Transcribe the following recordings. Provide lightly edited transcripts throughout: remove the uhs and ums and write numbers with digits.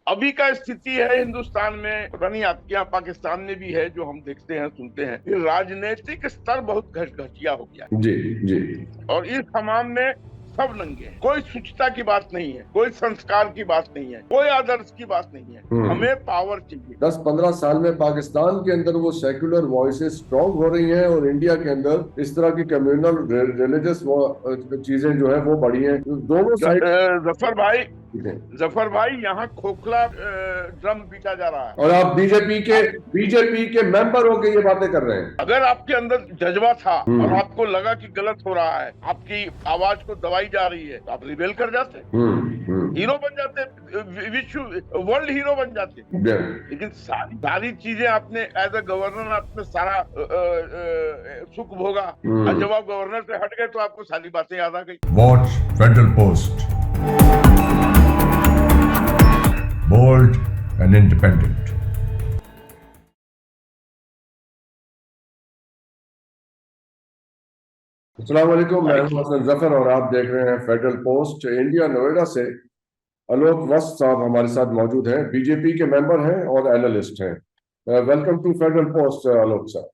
अभी का स्थिति है हिंदुस्तान में, पता नहीं आपके यहाँ पाकिस्तान में भी है, जो हम देखते हैं सुनते हैं, कि राजनीतिक स्तर बहुत घटिया हो गया जी जी। है। और इस हमाम में सब नंगे हैं, कोई शुचिता की बात नहीं है, कोई संस्कार की बात नहीं है, कोई आदर्श की बात नहीं है। हम्म। हमें पावर चाहिए। 10-15 साल में पाकिस्तान के अंदर वो सेक्युलर वॉइसेस स्ट्रांग हो रही हैं, और इंडिया के अंदर इस तरह की कम्युनल रिलीजियस चीजें जो है वो बढ़ी हैं, दोनों साइड जफर भाई, हैं। जफर भाई, यहाँ खोखला ड्रम पीटा जा रहा है। और आप बीजेपी के आप, बीजेपी के मेंबर होकर ये बातें कर रहे हैं। अगर आपके अंदर जज्बा था और हम्म आपको लगा कि गलत हो रहा है, आपकी आवाज को दबाई जा रही है, तो आप रिबेल कर जाते, हम्म। हीरो बन जाते, विश्व वर्ल्ड हीरो बन जाते। लेकिन सारी सारी चीजें आपने एज अ गवर्नर आपने सारा सुख भोगा, और जब आप गवर्नर से हट गए तो आपको सारी बातें याद आ गई। Watch Federal Post. Bold and independent. अस्सलाम वालेकुम, मैं हूं हसन जफर और आप देख रहे हैं फेडरल पोस्ट। इंडिया नोएडा से आलोक वस्त साहब हमारे साथ मौजूद हैं, बीजेपी के मेंबर हैं और एनालिस्ट हैं। वेलकम टू फेडरल पोस्ट आलोक साहब।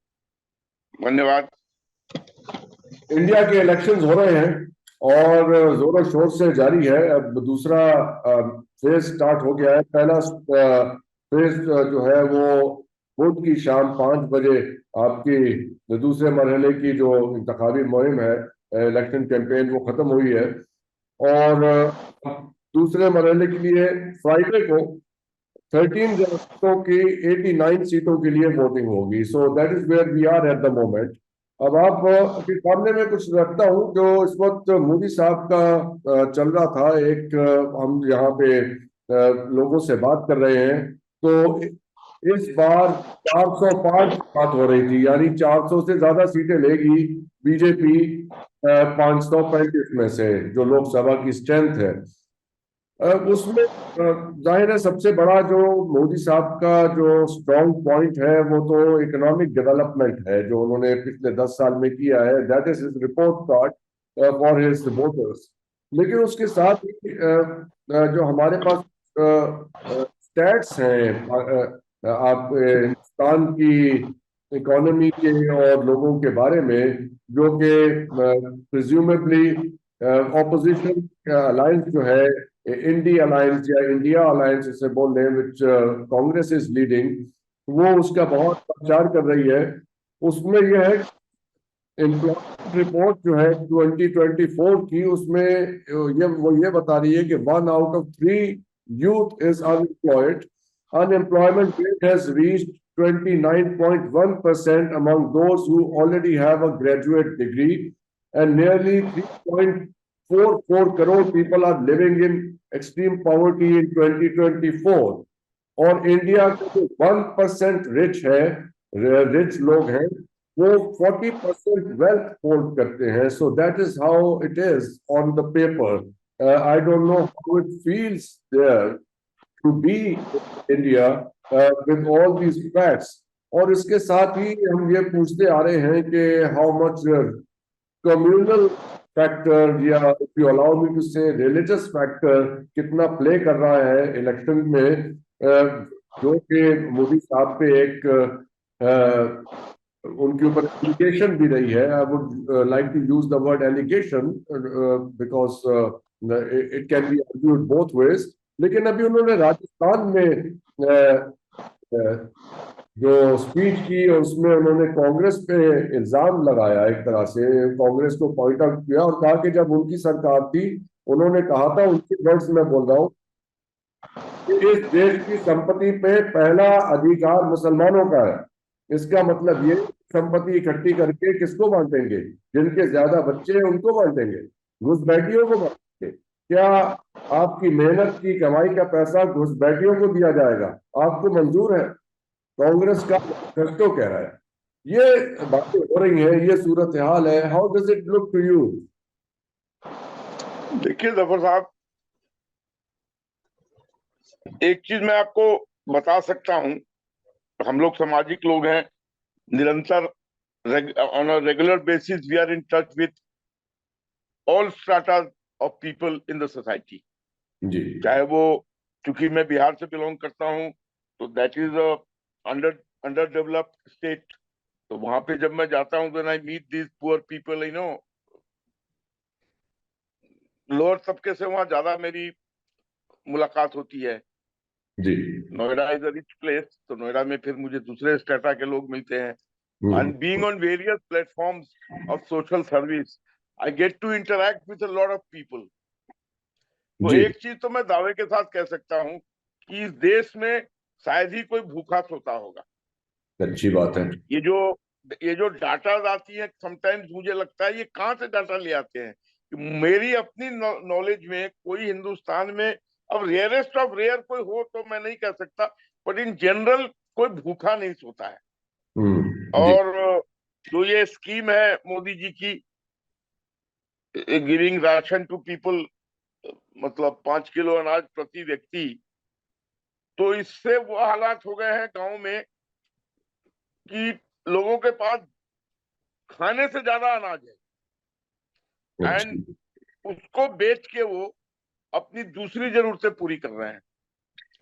धन्यवाद। इंडिया के इलेक्शंस हो रहे हैं और जोरों शोर से जारी है। अब दूसरा फेज स्टार्ट हो गया है। पहला फेज जो है वो बुध की शाम 5 बजे आपकी दूसरे मरहले की जो इंतखाबी मुहिम है, इलेक्शन कैंपेन, वो खत्म हुई है। और दूसरे मरहले के लिए फ्राइडे को 13 रियासतों की 89 सीटों के लिए वोटिंग होगी। So that is where we are at the moment. अब आप के सामने में कुछ रखता हूँ जो इस वक्त मोदी साहब का चल रहा था। एक हम यहाँ पे लोगों से बात कर रहे हैं, तो इस बार 405 बात हो रही थी, यानी 400 से ज्यादा सीटें लेगी बीजेपी 535 में से, जो लोकसभा की स्ट्रेंथ है। उसमें जाहिर है सबसे बड़ा जो मोदी साहब का जो स्ट्रॉन्ग पॉइंट है वो तो इकोनॉमिक डेवलपमेंट है, जो उन्होंने पिछले 10 साल में किया है। That is his report card for his voters. लेकिन उसके साथ ही जो हमारे पास स्टैट्स हैं, आप हिंदुस्तान की इकोनॉमी के और लोगों के बारे में, जो कि प्रिज्यूमेबली ऑपोजिशन अलायंस जो है, इंडी अलायंस या इंडिया अलायंस इसे बोल रहे हैं, विच कांग्रेस इज लीडिंग, वो उसका बहुत प्रचार कर रही है। उसमें यह है, एम्प्लॉयमेंट रिपोर्ट जो है 2024 की, उसमें ये बता रही है कि 1 out of 3 youth is unemployed. Unemployment rate has reached 29.1% among those who already have a graduate degree, and nearly 3.44 crore people are living in extreme poverty in 2024। और इंडिया के जो 1% रिच लोग हैं, वो 40% वेल्थ होल्ड करते हैं। So that is how it is on the paper. I don't know how it feels there to be India with all these facts. और इसके साथ ही हम ये पूछते आ रहे हैं कि हाउ मच कम्युनल फैक्टर, या if you allow me to say religious factor, कितना प्ले कर रहा है इलेक्शन में, जो कि मोदी साहब पे एक उनके ऊपर एलिगेशन भी रही है। I would like to use the word allegation because it can be argued both ways. लेकिन अभी उन्होंने राजस्थान में जो स्पीच की, उसमें उन्होंने कांग्रेस पे इल्जाम लगाया, एक तरह से कांग्रेस को पॉइंट आउट किया और कहा कि जब उनकी सरकार थी, उन्होंने कहा था, उनके वर्ड्स में बोल रहा हूँ, कि इस देश की संपत्ति पे पहला अधिकार मुसलमानों का है। इसका मतलब ये, संपत्ति इकट्ठी करके किसको बांटेंगे? जिनके ज्यादा बच्चे हैं उनको बांटेंगे, घुसपैठियों को बांटेंगे। क्या आपकी मेहनत की कमाई का पैसा घुसपैठियों को दिया जाएगा? आपको मंजूर है? कांग्रेस का मैनिफेस्टो कह रहा है। ये बातें हो रही हैं, ये सूरत हाल है। How does it look to you? देखिए जफर साहब, एक चीज मैं आपको बता सकता हूं, हम लोग सामाजिक लोग हैं, निरंतर on a regular basis we are in touch with all strata of people in the society. जी चाहे वो क्योंकि मैं बिहार से बिलोंग करता हूँ, तो that is a under developed state. तो वहां पे जब मैं जाता हूँ, when I meet this poor people, lower तबके से वहां ज्यादा मेरी मुलाकात होती है। जी। Noida is a rich place, तो नोएडा में फिर मुझे दूसरे स्टेटा के लोग मिलते हैं। And being on various platforms of social service, I get to interact with a lot of people. तो जी। एक चीज तो मैं दावे के साथ कह सकता हूँ कि इस देश में शायद ही कोई भूखा सोता होगा। अच्छी बात है। ये जो डाटा आती है, समटाइम्स मुझे लगता है ये कहाँ से डाटा ले आते हैं। कि मेरी अपनी नॉलेज में कोई हिंदुस्तान में, अब रेयरेस्ट ऑफ रेयर कोई हो तो मैं नहीं कह सकता, बट इन जनरल कोई भूखा नहीं सोता है। जी। और जो ये स्कीम है मोदी जी की, गिविंग राशन टू पीपल, मतलब 5 किलो अनाज प्रति व्यक्ति, तो इससे वो हालात हो गए हैं गांव में कि लोगों के पास खाने से ज्यादा अनाज है, एंड अच्छा। उसको बेच के वो अपनी दूसरी जरूरतें पूरी कर रहे हैं।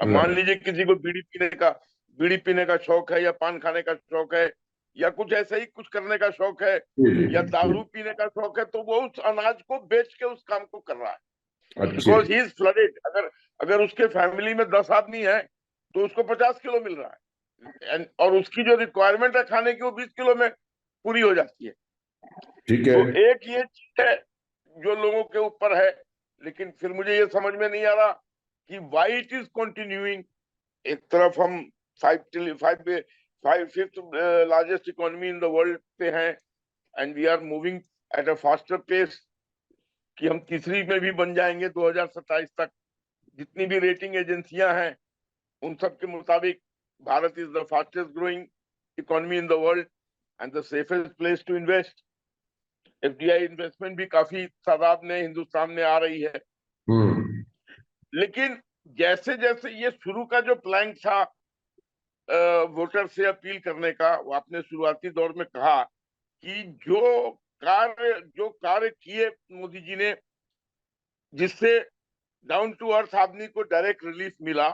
अब मान लीजिए किसी को बीड़ी पीने का शौक है, या पान खाने का शौक है, या कुछ ऐसे ही कुछ करने का शौक है, या दारू पीने का शौक है, तो वो उस अनाज को बेच के उस काम को कर रहा है। Because he is flooded. अगर उसके फैमिली में 10 आदमी है तो उसको 50 किलो मिल रहा है, और उसकी जो रिक्वायरमेंट है खाने की वो 20 किलो में पूरी हो जाती है। ठीक है। तो एक ये चीज है जो लोगों के ऊपर है, लेकिन फिर मुझे ये समझ में नहीं आ रहा कि वाई इट इज कंटिन्यूइंग। एक तरफ हम 5th largest economy in the world पे हैं, and we are moving at a faster pace, कि हम तीसरी में भी बन जाएंगे 2027 तक। जितनी भी रेटिंग एजेंसियां हैं उन सब के मुताबिक Bharat is the fastest growing economy in the world and the safest place to invest. FDI investment भी काफी तादाद में हिंदुस्तान में आ रही है। लेकिन जैसे जैसे ये शुरू का जो प्लान था वोटर से अपील करने का, वो आपने शुरुआती दौर में कहा कि जो कार्य किए मोदी जी ने, जिससे डाउन टू अर्थ आदमी को डायरेक्ट रिलीफ मिला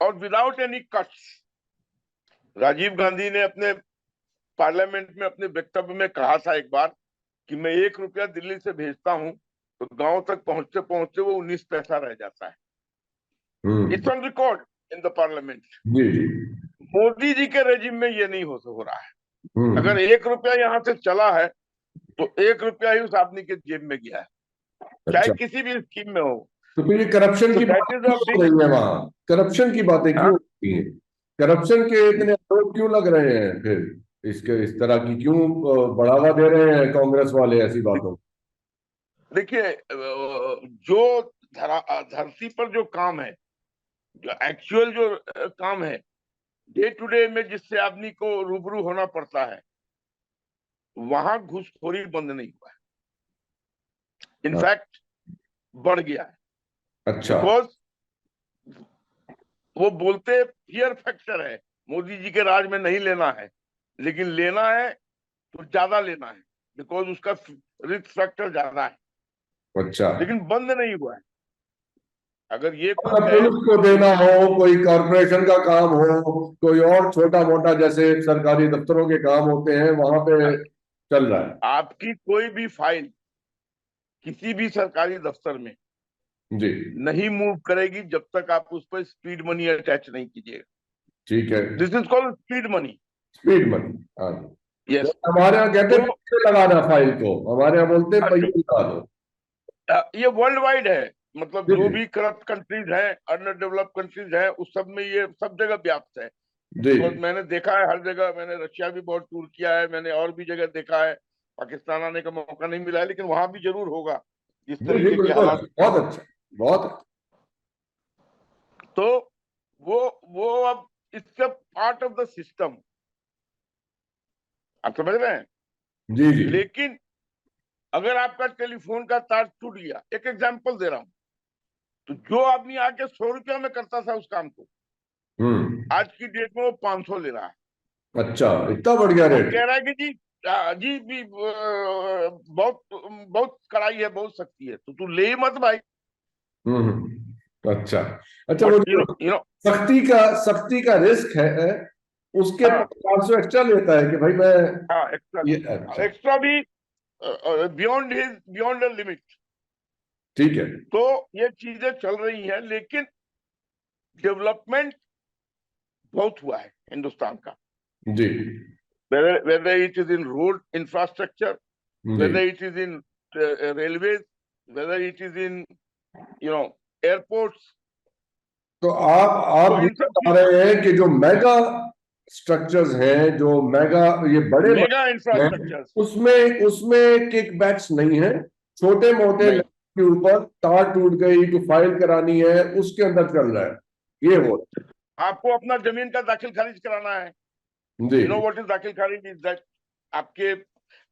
और without any cuts. Rajiv Gandhi ने अपने पार्लियामेंट में अपने वक्तव्य में कहा था एक बार कि मैं 1 रुपया दिल्ली से भेजता हूं तो गांव तक पहुंचते पहुंचते वो 19 पैसा रह जाता है। It's on record in the parliament. Modi ji के रेजिम में ये नहीं हो रहा है। अगर 1 रुपया यहाँ से चला है तो 1 रुपया ही उस आदमी के जेब में गया है, चाहे किसी भी स्कीम में हो। तो फिर ये करप्शन की बात क्यों हो रही है वहां? करप्शन की बातें क्यों होती हैं? करप्शन के इतने आरोप क्यों लग रहे हैं? फिर इस तरह की क्यों बढ़ावा दे रहे हैं कांग्रेस वाले ऐसी बातों? देखिए, जो धरती पर जो काम है, जो एक्चुअल जो काम है डे टू डे में, जिससे आदमी को रूबरू होना पड़ता है, वहां घूसखोरी बंद नहीं हुआ है, इनफैक्ट बढ़ गया है। अच्छा। बिकॉज वो बोलते फियर फैक्टर है, मोदी जी के राज में नहीं लेना है, लेकिन लेना है तो ज्यादा लेना है, बिकॉज उसका रिस्क फैक्टर ज्यादा है। अच्छा। लेकिन बंद नहीं हुआ है। अगर ये कोई पुलिस को देना हो, कोई कॉर्पोरेशन का काम हो, कोई और छोटा मोटा जैसे सरकारी दफ्तरों के काम होते हैं, वहां पे चल रहा है। आपकी कोई भी फाइल किसी भी सरकारी दफ्तर में जी नहीं मूव करेगी जब तक आप उस पर स्पीड मनी अटैच नहीं कीजिएगा। ठीक है। This is called speed money. Speed money. हाँ। यस। हमारे यहाँ कहते हैं पैसे लगाना फाइल को, हमारे यहाँ बोलते हैं पैसे लगा दो। ये वर्ल्ड वाइड है, मतलब जो भी करप्ट कंट्रीज हैं, अंडर डेवलप्ड कंट्रीज हैं, उस सब में ये सब जगह व्याप्त है। बिकॉज मैंने देखा है हर जगह, मैंने रशिया भी बहुत टूर किया है, मैंने और भी जगह देखा है। पाकिस्तान आने का मौका नहीं मिला है, लेकिन वहां भी जरूर होगा जिस तरीके के हालात। बहुत अच्छा, बहुत अच्छा। तो वो अब it's a part of the system, आप समझ रहे हैं? जी जी। लेकिन अगर आपका टेलीफोन का तार टूट गया, एक एग्जांपल दे रहा हूं, तो जो आदमी आके 100 रुपया में करता था उस काम को, आज की डेट में वो 500 ले रहा है। अच्छा, इतना बढ़ गया रेट? कह रहा है कि जी भी बहुत बहुत कड़ाई है, बहुत सख्ती है, तो तू ले ही मत भाई। अच्छा अच्छा, वो बट जो सख्ती का रिस्क है उसके हाँ 500 एक्स्ट्रा लेता है कि भाई मैं हाँ, एक्स्ट्रा ये, अच्छा एक्स्ट्रा भी बियॉन्ड द लिमिट। ठीक है। तो ये चीजें चल रही हैं, लेकिन डेवलपमेंट बहुत हुआ है हिंदुस्तान का, जी whether it is in road infrastructure, ji. whether it is in railways, whether it is in airports। तो आप तो ये इन सब बता रहे हैं कि जो मेगा स्ट्रक्चर्स हैं, जो मेगा ये बड़े मेगा बड़े हैं, इंफ्रास्ट्रक्चर उसमें उसमें किकबैक्स नहीं है, छोटे मोटे नहीं, के ऊपर तार टूट गई तो फाइल करानी है, उसके अंदर चल रहा है ये हो आपको अपना जमीन का दाखिल खारिज कराना है। जी यू नो व्हाट इज दाखिल खारिज? इज दैट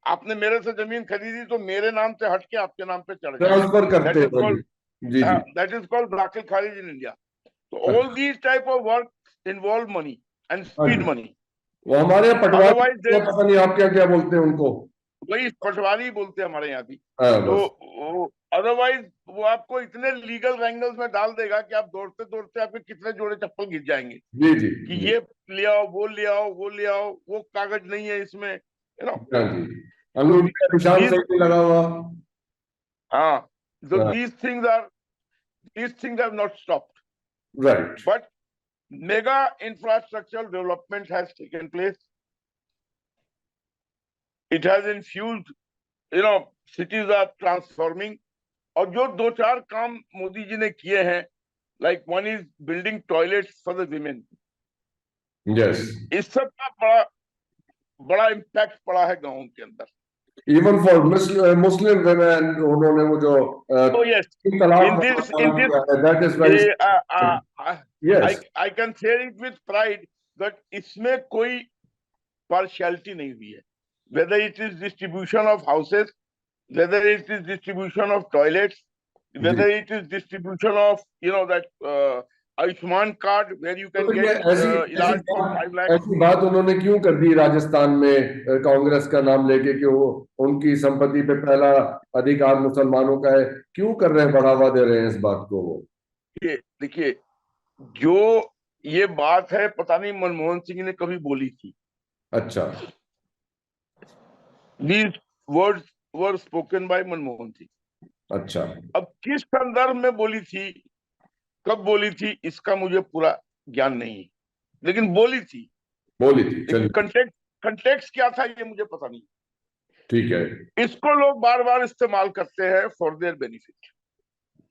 आपने मेरे से जमीन खरीदी तो मेरे नाम से हट के आपके नाम पे चढ़ जाए। ट्रांसफर करते दैट इज हैं कॉल्ड जी जी। दैट इज कॉल्ड दाखिल खारिज इन इंडिया। तो all these type of work involve money and हाँ स्पीड जी, मनी। वो हमारे यहाँ पटवारी अदरवाइज पता नहीं आप क्या क्या बोलते हैं उनको। वही पटवारी बोलते हैं हमारे यहाँ भी। हाँ तो बस अदरवाइज वो आपको इतने लीगल रैंगल्स में डाल देगा कि आप दौड़ते दौड़ते आपके कितने जोड़े चप्पल गिर जाएंगे जी जी कि जी। ये ले आओ, वो ले आओ, वो ले आओ, वो कागज नहीं है इसमें, हाँ जी, तो अंगूठी का निशान these सही नहीं लगा हुआ। हाँ, so हाँ, these things have not stopped, right but mega infrastructural development has taken place. It has infused, cities are transforming। और जो दो चार काम मोदी जी ने किए हैं, like one is building toilets for the women, yes. इस सब का बड़ा बड़ा इम्पैक्ट पड़ा है गाँव के अंदर। इवन फॉर मुस्लिम वुमेन उन्होंने वो जो Oh yes, तलाक in का this काम किया है, that is very yes. I can say it with pride that इसमें कोई पार्शियलिटी नहीं हुई है, whether it is distribution of houses, whether it is distribution of toilets, whether it is distribution of that Ayushman card where you can तो ये get इलाज for 5 lakhs। ऐसी बात उन्होंने क्यों कर दी राजस्थान में कांग्रेस का नाम लेके कि वो उनकी संपत्ति पे पहला अधिकार मुसलमानों का है, क्यों कर रहे हैं, बढ़ावा दे रहे हैं इस बात को वो? ये देखिए, जो ये बात है पता नहीं मनमोहन सिंह ने कभी बोली थी। अच्छा, These words were spoken by Manmohan Singh. अच्छा, अब किस संदर्भ में बोली थी, कब बोली थी, इसका मुझे पूरा ज्ञान नहीं, लेकिन बोली थी। चलिए कंटेक्स्ट क्या था ये मुझे पता नहीं। ठीक है, इसको लोग बार बार इस्तेमाल करते हैं for their benefit.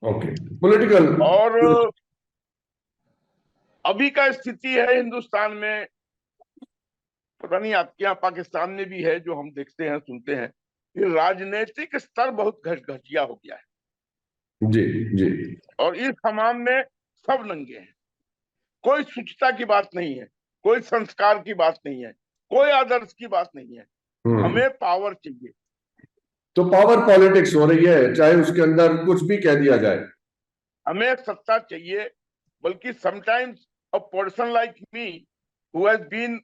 Okay, political. और अभी का स्थिति है हिंदुस्तान में, पता नहीं आपके यहाँ पाकिस्तान में भी है, जो हम देखते हैं सुनते हैं, ये राजनीतिक स्तर बहुत घटिया हो गया है। जी जी। और इस हमाम में सब नंगे हैं, कोई शुचिता की बात नहीं है, कोई संस्कार की बात नहीं है, कोई आदर्श की बात नहीं है। हमें पावर चाहिए। तो पावर पॉलिटिक्स हो रही है, चाहे उसके अंदर कुछ भी कह दिया जाए। हमें सत्ता चाहिए, बल्कि sometimes a person like me who has been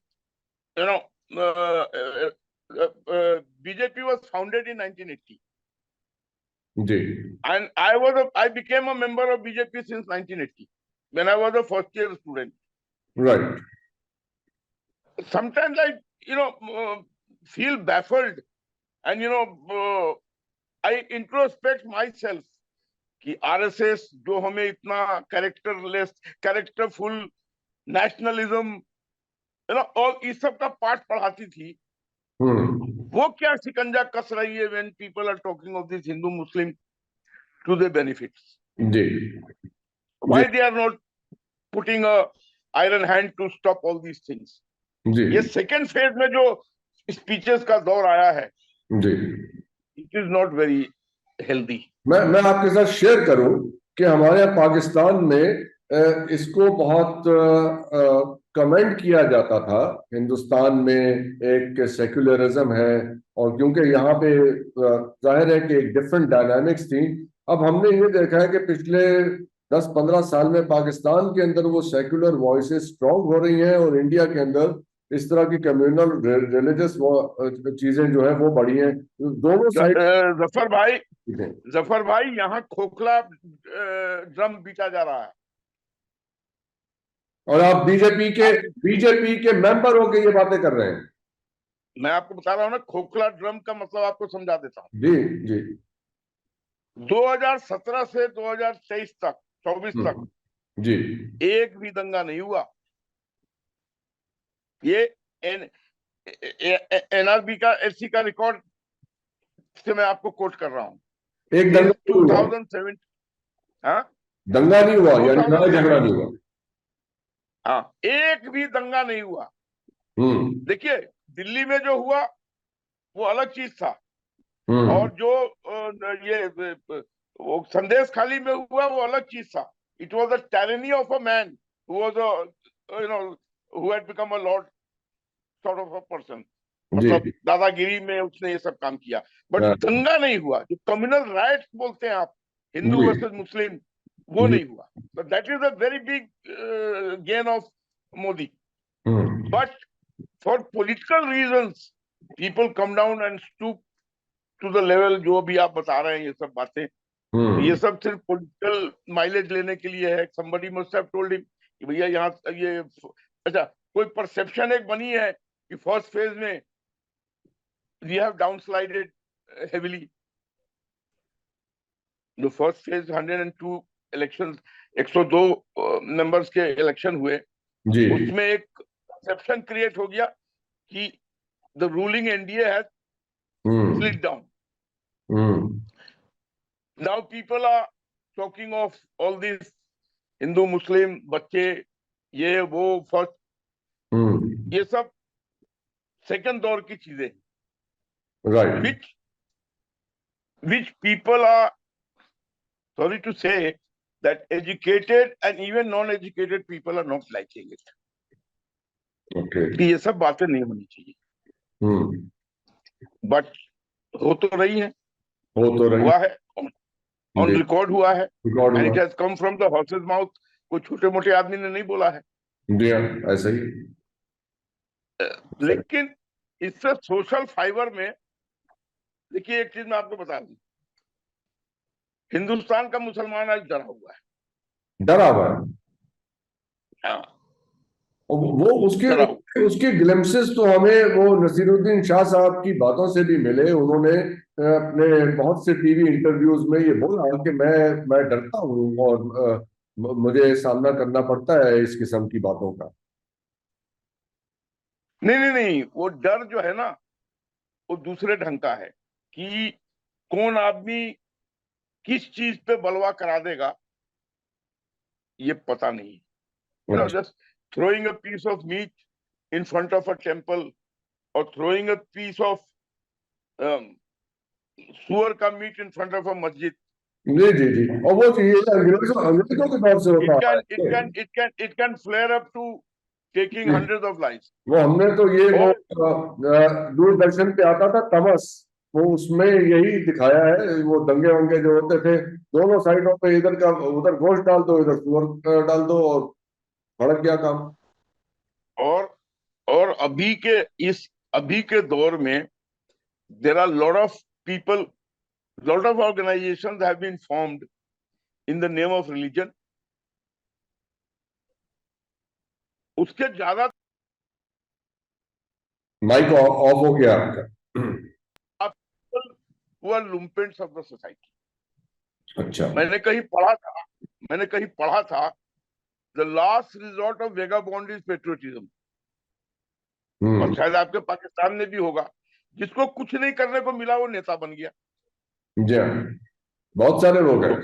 BJP was founded in 1980 जी। and I became a member of BJP since 1980 when I was a first year student. Right. Sometimes I feel baffled and I introspect myself कि RSS जो हमें इतना कैरेक्टरफुल nationalism और इस सब का पाठ पढ़ाती थी, वो क्या शिकंजा कस रही है when people are talking of this Hindu Muslim to their benefits. Ji. Why they are not putting a iron hand to stop all these things? जी। ये सेकेंड फेज में जो स्पीचेस का दौर आया है, जी, it is not very healthy. मैं आपके साथ शेयर करूं कि हमारे यहाँ पाकिस्तान में इसको बहुत कमेंट किया जाता था। हिंदुस्तान में एक सेक्युलरिज्म है, और क्योंकि यहाँ पे जाहिर है कि एक डिफरेंट डायनामिक्स थी। अब हमने ये देखा है कि पिछले 10-15 साल में पाकिस्तान के अंदर वो सेक्युलर वॉइसेस स्ट्रॉन्ग हो रही हैं, और इंडिया के अंदर इस तरह की कम्युनल रिलीजियस चीजें जो है वो बढ़ी हैं, दोनों साइड जफर भाई, हैं। जफर भाई, यहाँ खोखला ड्रम बीटा जा रहा है। और आप आप, बीजेपी के मेंबर होके ये बातें कर रहे हैं। मैं आपको बता रहा हूँ ना, खोखला ड्रम का मतलब आपको समझा देता हूँ। जी जी। 2017 से 2023 तक, 24 तक जी। एक भी दंगा नहीं हुआ। ये एनआरबी का, एससी का रिकॉर्ड से मैं आपको कोट कर रहा हूँ। एक दंगा नहीं हुआ, 2007, हाँ, दंगा नहीं हुआ, यानी लड़ाई झगड़ा 2007, नहीं हुआ। हाँ, एक भी दंगा नहीं हुआ। देखिए, दिल्ली में जो हुआ वो अलग चीज था, और जो वो संदेश खाली में हुआ वो अलग चीज था। It was the tyranny of a man who was who had become a lord sort of a person. जी। मतलब दादागिरी में उसने ये सब काम किया, बट हाँ, दंगा नहीं हुआ। जो कम्युनल राइट्स बोलते हैं आप, हिंदू जी वर्सेस मुस्लिम, वो जी। नहीं हुआ। तो that is a very big gain of Modi. But for political reasons people come down and stoop to the level जो भी आप बता रहे हैं, ये सब बातें, ये सब सिर्फ पॉलिटिकल माइलेज लेने के लिए है। somebody must have told him कि भैया यहाँ ये, अच्छा, कोई परसेप्शन एक बनी है कि फर्स्ट फेज में we have downslided heavily. जो फर्स्ट फेज 102 इलेक्शन, 102 मेंबर्स के इलेक्शन हुए, जी। उसमें एक परसेप्शन क्रिएट हो गया कि the ruling NDA has slid down. Now people are talking of all this Hindu Muslim बच्चे, ये वो फर्स्ट, ये सब सेकंड दौर की चीजें, right. which people are, sorry to say, that educated and even non-educated people are not liking it. Okay. कि ये सब बातें नहीं होनी चाहिए, बट हो तो रही है, हो तो रही हुआ है, ऑन जी। रिकॉर्ड हुआ है, रिकॉर्ड एंड हुआ। It has come from the horses mouth. कोई छोटे मोटे आदमी ने नहीं बोला है। जी हाँ, ऐसा ही। लेकिन इससे सोशल फाइबर में, देखिए एक चीज मैं आपको बता दूं, हिंदुस्तान का मुसलमान आज डरा हुआ है। डरा हुआ है। हाँ, और वो उसके डरा हुआ। उसके ग्लिम्पसेस तो हमें वो नसीरुद्दीन शाह साहब की बातों से भी मिले। उन्होंने अपने बहुत से टीवी इंटरव्यूज में ये बोला कि मैं डरता हूँ और मुझे सामना करना पड़ता है इस किस्म की बातों का। नहीं नहीं नहीं, वो डर जो है ना, वो दूसरे ढंग का है कि कौन आदमी किस चीज पे बलवा करा देगा, ये पता नहीं। Just throwing a piece of meat in front of a temple or throwing a piece of सुअर का meat in front of a masjid, जी जी जी। और वो ये अंग्रेजों के दौर से होता आ रहा है। it can flare up to taking hundreds of lives. वो हमने तो ये वो और दूरदर्शन पे आता था तमस, वो उसमें यही दिखाया है। वो दंगे वंगे जो होते थे, दोनों साइडों पे, इधर का उधर गोश्त डाल दो, इधर सुअर डाल दो, और भड़क गया काम। और अभी के दौर में there are lot of people, lot of organizations have been formed in the name of religion. उसके ज्यादा माइक ऑफ हो गया आपका। who are lumpen of the society. अच्छा। मैंने कहीं पढ़ा था the last resort of vagabond is patriotism. और शायद आपके पाकिस्तान में भी होगा, जिसको कुछ नहीं करने को मिला वो नेता बन गया। जी, बहुत सारे लोग हैं। तो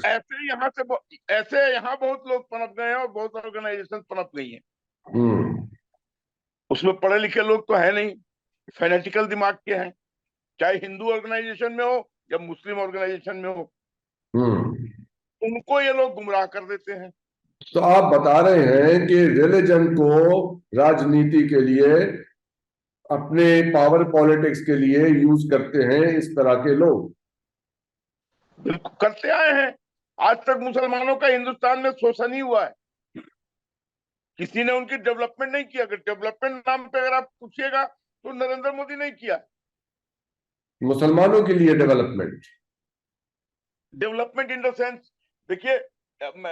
ऐसे यहाँ बहुत लोग पनप गए हैं और बहुत ऑर्गेनाइजेशन पनप गई हैं। उसमें पढ़े लिखे लोग तो है नहीं, फैनेटिकल दिमाग के हैं, चाहे हिंदू ऑर्गेनाइजेशन में हो या मुस्लिम ऑर्गेनाइजेशन में हो, उनको ये लोग गुमराह कर देते हैं। तो आप बता रहे हैं कि रिलीजन को राजनीति के लिए, अपने पावर पॉलिटिक्स के लिए यूज करते हैं इस तरह के लोग। बिल्कुल करते आए हैं। आज तक मुसलमानों का हिंदुस्तान में शोषण ही हुआ है। किसी ने उनकी डेवलपमेंट नहीं किया। अगर डेवलपमेंट नाम पे अगर आप पूछिएगा तो नरेंद्र मोदी ने किया। मुसलमानों के लिए डेवलपमेंट इन द सेंस, देखिए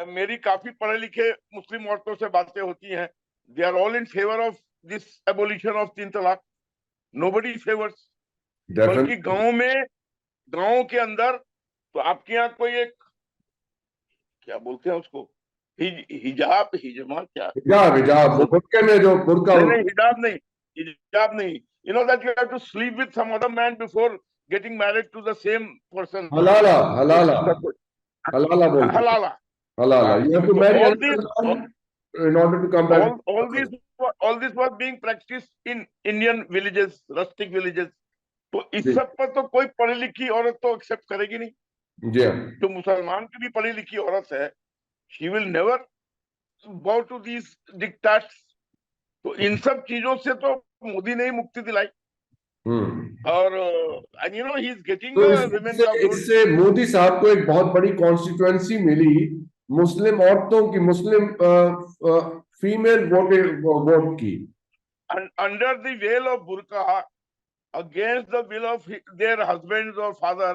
मेरी काफी पढ़े लिखे मुस्लिम औरतों से बातें होती हैं। They are all in favour of this abolition of 3 तलाक। Nobody favours. बल्कि गांव के अंदर तो आपके यहाँ कोई एक, क्या बोलते हैं उसको, हिजाब हिजमा क्या, हिजाब हिजाब वो बुर्के में जो बुर्का नहीं हिजाब नहीं, you know that you have to sleep with some other man before getting married to the same person. हलाला हलाला हलाला बोलते हैं। हलाला। हलाला you have to So marry all another this man in order to come back. all this was being practiced in Indian villages, rustic villages. तो इस जी। सब पर तो कोई पढ़ी लिखी औरत तो एक्सेप्ट करेगी नहीं। जी हाँ। जो मुसलमान की भी पढ़ी लिखी औरत है, she will never bow to these diktats। तो इन सब चीजों से तो मोदी ने ही मुक्ति दिलाई। और you know he is getting तो विमेन इससे, का वोट। इससे मोदी साहब को एक बहुत बड़ी कॉन्स्टिट्यूएंसी मिली मुस्लिम औरतों की, मुस्लिम फीमेल वोट की। Under the veil of burqa, against the will of their husbands और father,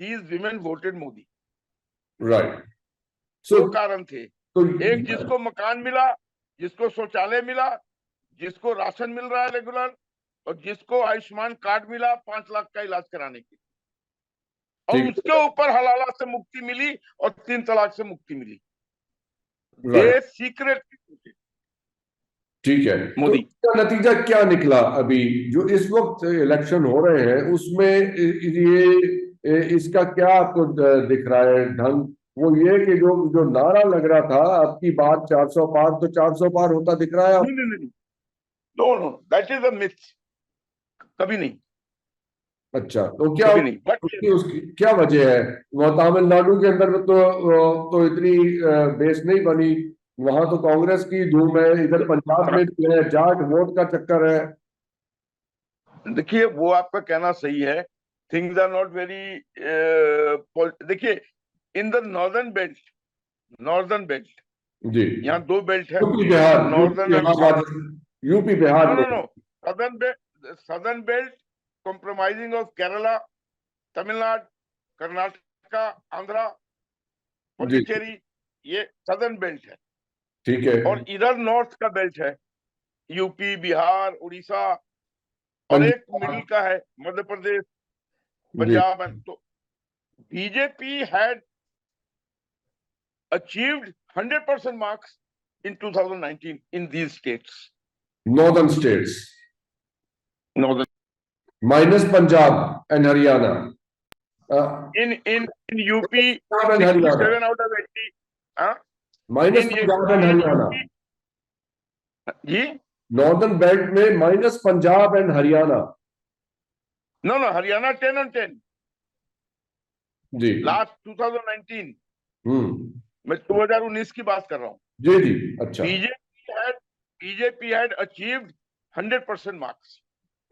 these women voted Modi. Right. दो कारण थे। तो एक, जिसको मकान मिला, जिसको शौचालय मिला, जिसको राशन मिल रहा है रेगुलर, और जिसको आयुष्मान कार्ड मिला 5 लाख का इलाज कराने के, और उसके ऊपर हलाला से मुक्ति मिली और 3 तलाक से मुक्ति मिली। ये सीक्रेट। ठीक है, मोदी तो इसका नतीजा क्या निकला? अभी जो इस वक्त इलेक्शन हो रहे हैं उसमें ये इसका क्या आपको दिख रहा है ढंग? वो ये कि जो नारा लग रहा था आपकी बात 400 पार, तो 400 पार होता दिख रहा है? नहीं, no, that is a myth. कभी नहीं। अच्छा, तो क्या उसकी क्या वजह है? वह तमिलनाडु के अंदर में तो इतनी बेस नहीं बनी, वहां तो कांग्रेस की धूम है, इधर पंजाब में जो है जाट वोट का चक्कर है। देखिए वो आपका कहना सही है, थिंग्स आर नॉट वेरी। देखिए इन द नॉर्दर्न बेल्ट जी, यहाँ 2 बेल्ट है, UP Bihar, northern UP Bihar. No, southern belt compromising of Kerala, Tamil Nadu, Karnataka, Andhra, Puducherry, ये सदर्न बेल्ट है। ठीक है। और इधर नॉर्थ का बेल्ट है, यूपी, बिहार, उड़ीसा, और एक मिडिल का है मध्य प्रदेश, पंजाब। तो BJP had achieved 100% marks in 2019 in these states. Northern states. Northern. Minus Punjab and Haryana. In UP, 67 out of 80. Minus Punjab and Haryana. जी? Northern belt में minus Punjab and Haryana. No, Haryana 10 on 10. Ji. Last 2019. मैं 2019 की बात कर रहा हूँ। जी। अच्छा। BJP had achieved 100% marks.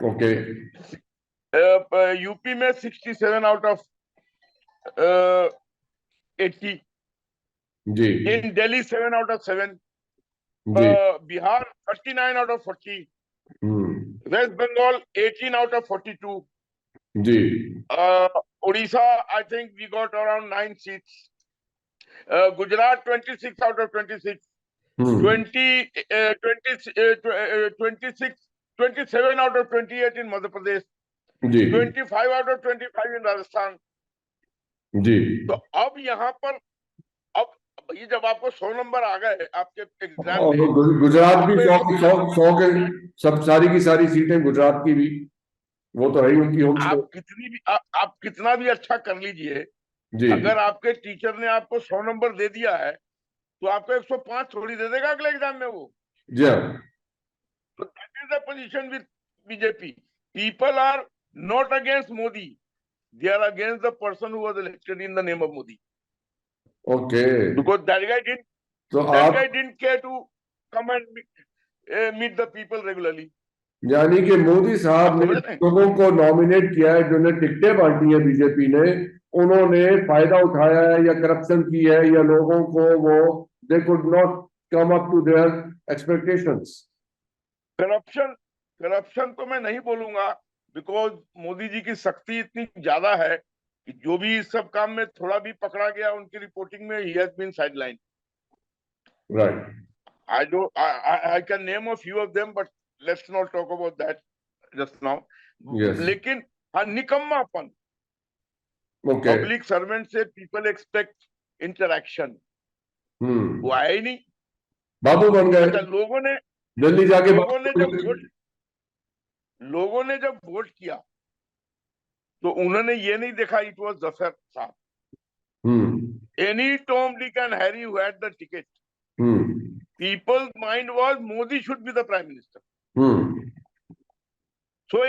Okay. UP में 67 out of 80. Ji. In Delhi 7 out of 7. Bihar 39 out of 40. West Bengal 18 out of 42. Ji. Odisha, I think we got around 9 seats. Gujarat 26 out of 26. 27 out of 28 in Madhya Pradesh. 25 out of 25 in Rajasthan. जी। तो अब यहाँ पर ये जब आपको 100 number आ गए आपके exam में, गुजरात भी 100 के सब सारी की सारी सीटें गुजरात की भी, वो तो है ही उनकी होम स्टेट। आप कितना भी अच्छा कर लीजिए, अगर आपके टीचर ने आपको 100 नंबर दे दिया है तो आपको 105 थोड़ी दे देगा अगले एग्जाम में वो। जी। तो that is the position with BJP. People are not against Modi, they are against the person who was elected in the name of Modi. Okay, because that guy didn't care to come and meet the people regularly. यानी कि मोदी साहब ने लोगों को nominate किया है, जो ने टिकटें बांटी है बीजेपी ने, उन्होंने फायदा उठाया है या करप्शन की है, या लोगों को वो they could not come up to their expectations. Corruption तो मैं नहीं बोलूंगा, बिकॉज मोदी जी की शक्ति इतनी ज्यादा है कि जो भी इस सब काम में थोड़ा भी पकड़ा गया उनकी रिपोर्टिंग में, he has been sideline. Right. I can name a few of them, but let's not talk about that just now. Yes. लेकिन हाँ, निकम्मापन. Okay. पब्लिक सर्वेंट से पीपल एक्सपेक्ट इंटरैक्शन, वो Hmm. आया ही नहीं. बाबू बन गए. अच्छा, दिल्ली जाके लोगों ने जब वोट किया तो उन्होंने ये नहीं देखा इट वाज जफर साहब. Any Tom Dick and Harry who had the ticket, people's mind was Modi should be the prime minister. So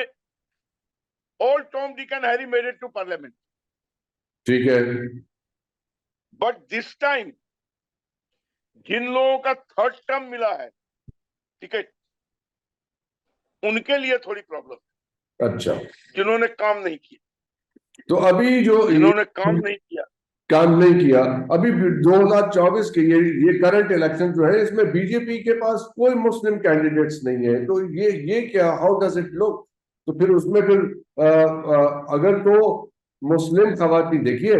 all Tom, Dick and Harry made it to parliament. ठीक है. But this time जिन लोगों का third term मिला है ticket, उनके लिए थोड़ी problem. अच्छा. जिन्होंने काम नहीं किया, तो अभी जो जिन्होंने काम नहीं किया, अभी 2024 के ये करंट इलेक्शन जो है, इसमें बीजेपी के पास कोई मुस्लिम कैंडिडेट्स नहीं है. तो ये क्या, हाउ डज इट लुक? तो फिर उसमें अगर तो मुस्लिम खवातीन, देखिए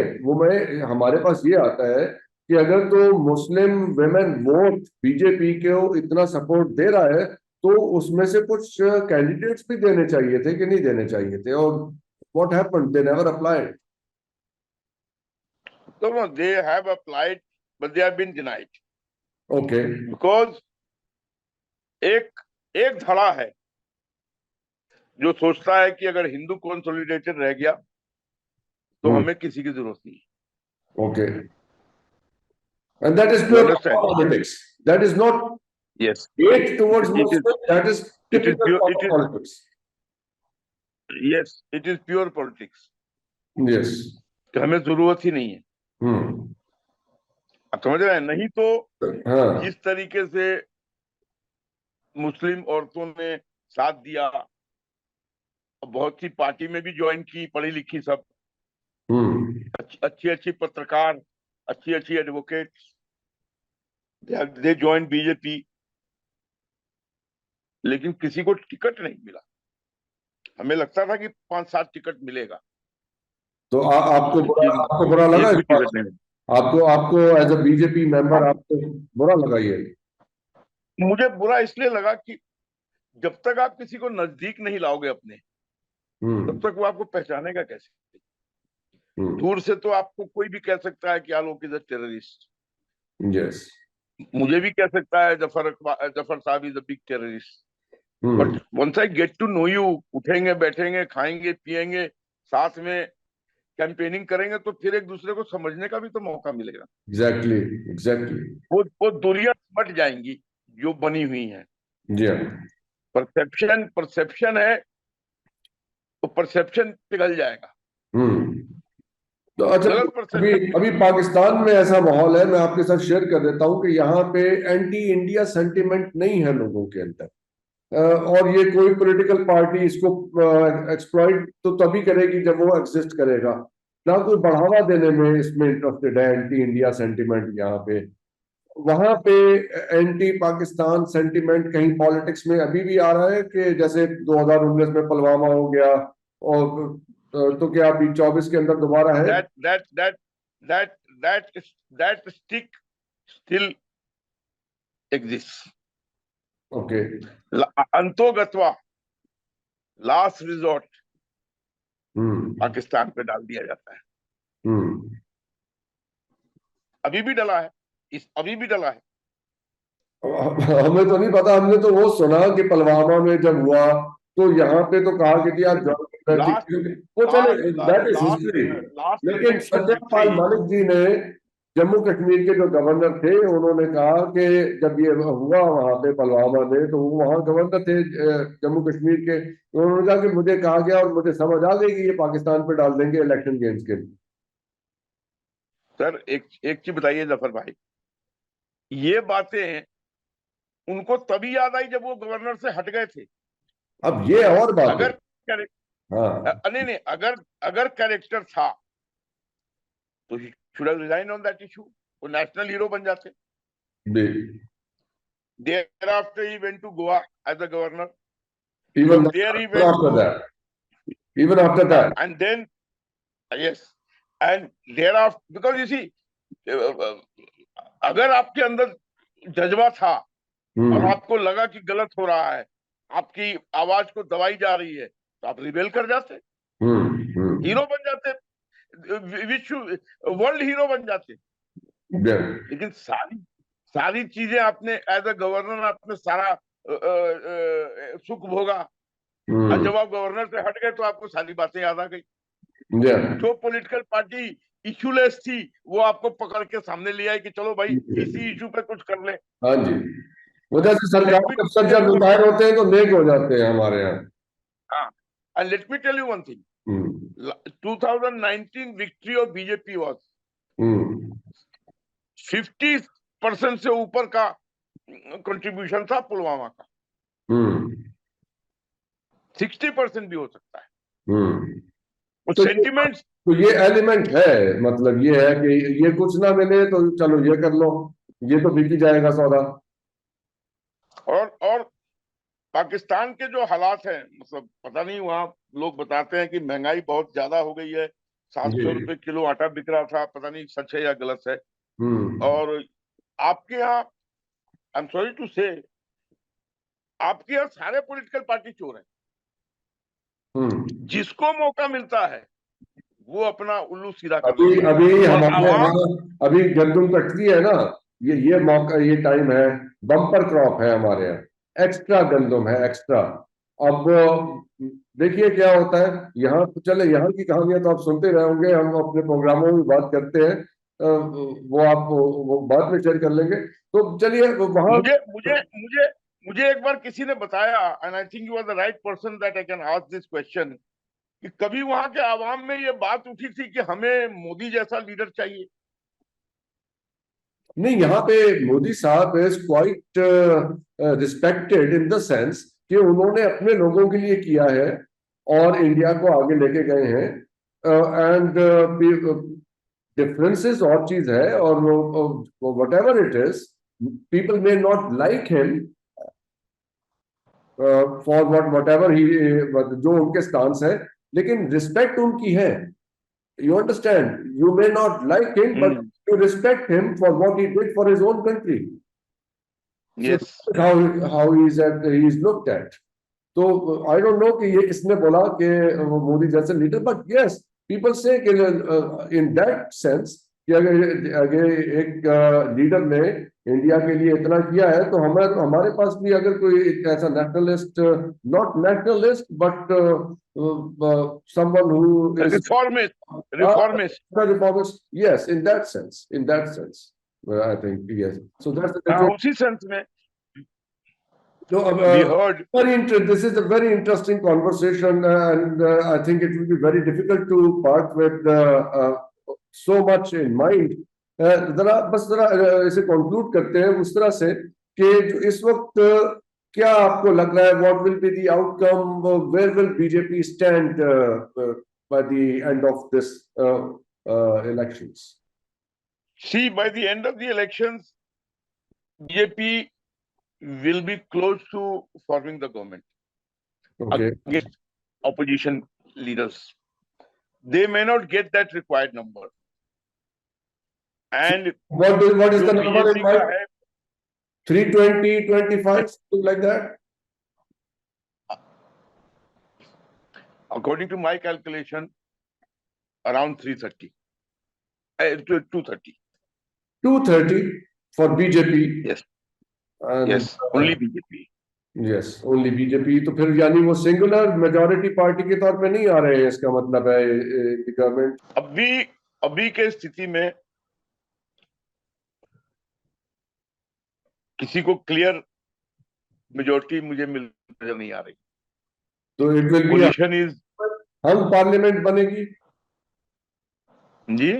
हमारे पास ये आता है कि अगर तो मुस्लिम वेमेन वोट बीजेपी को इतना सपोर्ट दे रहा है तो उसमें से कुछ कैंडिडेट्स भी देने चाहिए थे कि नहीं देने चाहिए थे, और what happened? They never applied. So no, they have applied, but they have been denied. Okay. Because एक धड़ा है जो सोचता है कि अगर हिंदू कंसोलिडेटेड रह गया तो हमें किसी की जरूरत नहीं. Okay. And that is pure politics. That is not hate towards Muslims. That is typical politics. Yes, it is pure politics. Yes. हमें जरूरत ही नहीं है. आप समझ रहे हैं? नहीं तो जिस तरीके से मुस्लिम औरतों ने साथ दिया, बहुत सी पार्टी में भी ज्वाइन की, पढ़ी लिखी सब, अच्छी पत्रकार, अच्छी एडवोकेट्स, दे ज्वाइन बीजेपी, लेकिन किसी को टिकट नहीं मिला. हमें लगता था कि 5-7 टिकट मिलेगा. तो आपको बुरा लगा? आपको एज अ बीजेपी मेंबर आपको बुरा लगा? ये मुझे बुरा इसलिए लगा कि जब तक आप किसी को नजदीक नहीं लाओगे अपने, तब तक वो आपको पहचानेगा कैसे? दूर से तो आपको कोई भी कह सकता है कि Alok is a terrorist. Yes. मुझे भी कह सकता है जफर साहब is a big terrorist. But once I get to know you, उठेंगे, बैठेंगे, खाएंगे, पिएंगे, साथ में कैंपेनिंग करेंगे, तो फिर एक दूसरे को समझने का भी तो मौका मिलेगा. एग्जैक्टली. वो दूरियां मट जाएंगी जो बनी हुई हैं. परसेप्शन है, तो परसेप्शन पिघल जाएगा. तो अच्छा, अभी पाकिस्तान में ऐसा माहौल है, मैं आपके साथ शेयर कर देता हूं कि यहाँ पे एंटी इंडिया सेंटिमेंट नहीं है लोगों के अंदर, और ये कोई पॉलिटिकल पार्टी इसको एक्सप्लॉइट तो तभी करेगी जब वो एग्जिस्ट करेगा. ना कोई बढ़ावा देने में इसमें इंटरेस्टेड है एंटी इंडिया सेंटिमेंट यहाँ पे. वहां पे एंटी पाकिस्तान सेंटिमेंट कहीं पॉलिटिक्स में अभी भी आ रहा है कि जैसे 2019 में पुलवामा हो गया, और तो क्या अभी 24 के अंदर दोबारा है? that stick still exists. Okay. अंतोगत्वा लास्ट रिजॉर्ट पाकिस्तान पे डाल दिया जाता है. अभी भी डला है. हमें तो नहीं पता. हमने तो वो सुना कि पुलवामा में जब हुआ तो यहाँ पे तो कहा कि वो चले, दैट इज हिस्ट्री. लेकिन सत्यपाल मलिक जी ने, जम्मू कश्मीर के जो गवर्नर थे, उन्होंने कहा कि जब ये हुआ वहां पे पुलवामा में, तो वो वहां गवर्नर थे जम्मू कश्मीर के, उन्होंने कहा कि मुझे कहा गया और मुझे समझ आ गई कि ये पाकिस्तान पे डाल देंगे इलेक्शन गेम्स के लिए. सर एक चीज बताइए जफर भाई, ये बातें उनको तभी याद आई जब वो गवर्नर से हट गए थे. अब ये और बात, अगर नहीं, अगर कैरेक्टर था तो should have resign on that issue. वो नेशनल हीरो बन जाते. thereafter he went to Goa as a governor. Even From there he went after to, that, even after that. and then yes, and thereafter, because you see, अगर आपके अंदर जज्बा था और आपको लगा कि गलत हो रहा है, आपकी आवाज को दबाई जा रही है, तो आप रिबेल कर जाते, हीरो बन जाते, विश्व वर्ल्ड हीरो बन जाते। लेकिन सारी चीजें आपने एज अ गवर्नर आपने सारा सुख भोगा, और जब आप गवर्नर से हट गए तो आपको सारी बातें याद आ गई। जो पॉलिटिकल पार्टी इशूलेस थी वो आपको पकड़ के सामने ले आई कि चलो भाई इसी इशू पे कुछ कर ले। हाँ जी, वजह से सरकार के अफसर जब रिटायर होते हैं तो नेक हो जाते हैं हमारे यहाँ। हाँ, and let me tell you one thing. 2019 victory of BJP was 50% से ऊपर का कंट्रीब्यूशन था पुलवामा का, 60% भी हो सकता है। तो सेंटिमेंट्स, तो ये एलिमेंट है, मतलब ये है कि ये कुछ ना मिले तो चलो ये कर लो, ये तो बिक ही जाएगा सौदा। और पाकिस्तान के जो हालात हैं, मतलब पता नहीं, वहां लोग बताते हैं कि महंगाई बहुत ज्यादा हो गई है, 700 रुपए किलो आटा बिक रहा था, पता नहीं सच है या गलत है। और आपके यहाँ, आई एम सॉरी टू से, आपके यहाँ सारे पॉलिटिकल पार्टी चोर हैं। जिसको मौका मिलता है वो अपना उल्लू सीधा कर लेता है। अभी हमारे यहाँ अभी गंदम कटती है ना, ये मौका, ये टाइम है, बम्पर क्रॉप है हमारे यहाँ, एक्स्ट्रा गंदम है, एक्स्ट्रा। अब देखिए क्या होता है यहाँ। चले, यहाँ की कहानियां तो आप सुनते रहे होंगे, हम अपने प्रोग्रामों में बात करते हैं, वो आप वो बाद में शेयर कर लेंगे। तो चलिए वहां, मुझे एक बार किसी ने बताया, and I think you are the right person that I can ask this question, कि कभी वहां के आवाम में ये बात उठी थी कि हमें मोदी जैसा लीडर चाहिए। नहीं, यहाँ पे मोदी साहब is quite respected in the sense कि उन्होंने अपने लोगों के लिए किया है और इंडिया को आगे लेके गए हैं। एंड डिफरेंसेस और चीज है, और what ever it is, people may not like him for what ever he, जो उनके स्टांस है, लेकिन रिस्पेक्ट उनकी है। You understand? You may not like him, but you respect him for what he did for his own country. Yes. So how he is looked at. So I don't know कि ये किसने बोला कि वो मोदी जैसे leader, but yes, people say कि in that sense कि अगर एक लीडर ने इंडिया के लिए इतना किया है, तो हमारे पास भी अगर कोई ऐसा nationalist, not nationalist but someone who is reformist, yes, in that sense, I think, yes. So that's उसी सेंस में। So this is a very interesting conversation, and I think it will be very difficult to part with so much in mind. जरा इसे conclude करते हैं उस तरह से कि जो इस वक्त क्या आपको लग रहा है, what will be the outcome, where will BJP stand by the end of this elections? See, by the end of the elections, BJP will be close to forming the government against opposition leaders. They may not get that required number. And what is the number in mind? 320, 25, something like that? According to my calculation, around 330. 230. 230 for BJP? Yes. Yes, only BJP. Yes, only BJP. तो फिर यानी वो singular majority party के तौर पे नहीं आ रहे हैं, इसका मतलब है गवर्नमेंट अभी के स्थिति में किसी को क्लियर मेजॉरिटी मुझे नजर नहीं आ रही। तो it will be position is, हम पार्लियामेंट बनेगी जी,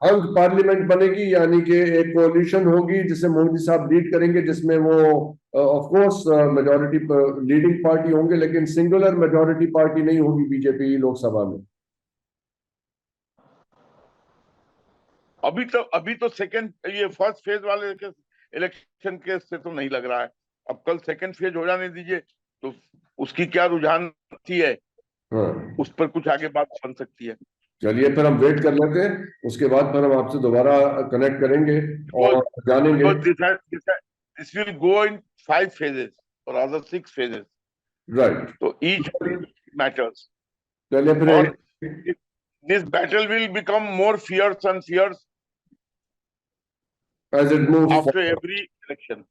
हम पार्लियामेंट बनेगी, यानी कि एक कोalition होगी जिसे मोदी साहब लीड करेंगे, जिसमें वो of course majority leading party होंगे, लेकिन सिंगुलर मेजॉरिटी पार्टी नहीं होगी बीजेपी लोकसभा में। अभी तो सेकंड, ये फर्स्ट फेज वाले के इलेक्शन के से तो नहीं लग रहा है। अब कल सेकंड फेज हो जाने दीजिए, तो उसकी क्या रुझान थी है, हाँ उस पर कुछ आगे बात बन सकती है। चलिए फिर हम वेट कर लेते हैं, उसके बाद फिर हम आपसे दोबारा कनेक्ट करेंगे और जानेंगे। This will go in 5 phases और अदर 6 phases, राइट, तो ईच मैटर्स। चलिए फिर और this battle will become more fierce and fierce as it moves after forward. every election,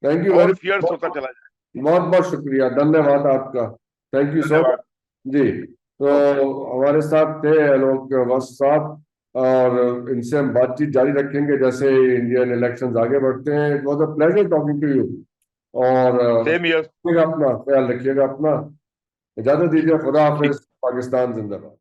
thank you और वेरी fierce होता चला जाए। बहुत बहुत शुक्रिया, धन्यवाद आपका, थैंक यू सो मच धन्यवाद। जी। तो हमारे साथ थे आलोक वत्स साहब, और इनसे हम बातचीत जारी रखेंगे जैसे इंडियन इलेक्शंस आगे बढ़ते हैं। It was a pleasure talking to you, और सेम ईयर। अपना ख्याल रखिएगा अपना। इजाजत दीजिए, खुदा हाफिज, पाकिस्तान जिंदाबाद।